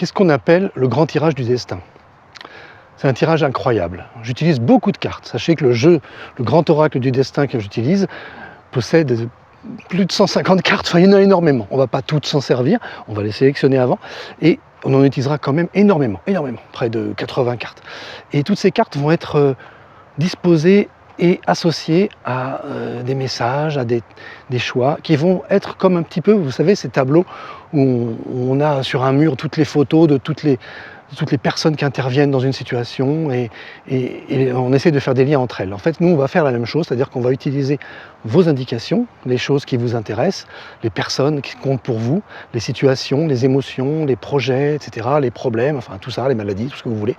qu'est-ce qu'on appelle le grand tirage du destin? C'est un tirage incroyable. J'utilise beaucoup de cartes. Sachez que le jeu, le grand oracle du destin que j'utilise, possède plus de 150 cartes, enfin il y en a énormément. On ne va pas toutes s'en servir, on va les sélectionner avant, et on en utilisera quand même énormément, près de 80 cartes. Et toutes ces cartes vont être disposées et associées à des messages, à des choix, qui vont être comme un petit peu, vous savez, ces tableaux où on a sur un mur toutes les photos de toutes les personnes qui interviennent dans une situation et on essaie de faire des liens entre elles. En fait, nous, on va faire la même chose, c'est-à-dire qu'on va utiliser vos indications, les choses qui vous intéressent, les personnes qui comptent pour vous, les situations, les émotions, les projets, etc., les problèmes, enfin tout ça, les maladies, tout ce que vous voulez.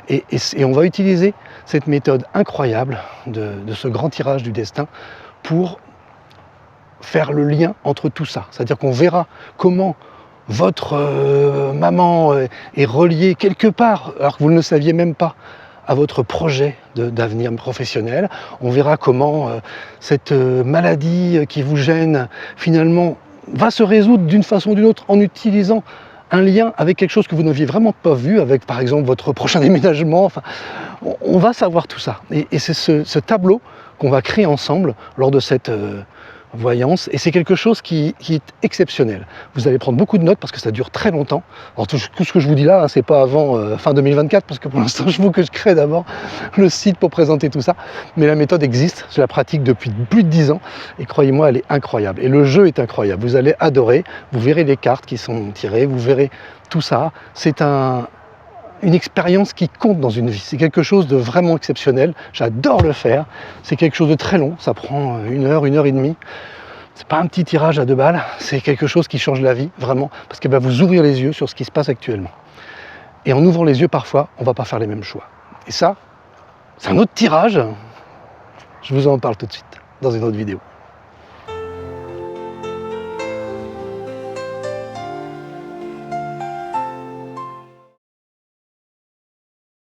Et on va utiliser cette méthode incroyable de ce grand tirage du destin pour faire le lien entre tout ça. C'est-à-dire qu'on verra comment votre maman est reliée quelque part, alors que vous ne le saviez même pas, à votre projet d'avenir professionnel. On verra comment cette maladie qui vous gêne, finalement, va se résoudre d'une façon ou d'une autre en utilisant un lien avec quelque chose que vous n'aviez vraiment pas vu, avec par exemple votre prochain déménagement. Enfin, on va savoir tout ça. Et c'est ce tableau qu'on va créer ensemble lors de cette voyance, et c'est quelque chose qui est exceptionnel. Vous allez prendre beaucoup de notes parce que ça dure très longtemps. Alors tout ce que je vous dis là, c'est pas avant fin 2024, parce que pour l'instant je veux que je crée d'abord le site pour présenter tout ça, mais la méthode existe, je la pratique depuis plus de 10 ans, et croyez-moi, elle est incroyable, et le jeu est incroyable, vous allez adorer, vous verrez les cartes qui sont tirées, vous verrez tout ça, c'est une expérience qui compte dans une vie, c'est quelque chose de vraiment exceptionnel, j'adore le faire, c'est quelque chose de très long, ça prend 1 heure, 1 heure et demie, c'est pas un petit tirage à 2 balles, c'est quelque chose qui change la vie, vraiment, parce qu'elle va vous ouvrir les yeux sur ce qui se passe actuellement. Et en ouvrant les yeux, parfois, on va pas faire les mêmes choix. Et ça, c'est un autre tirage, je vous en parle tout de suite, dans une autre vidéo.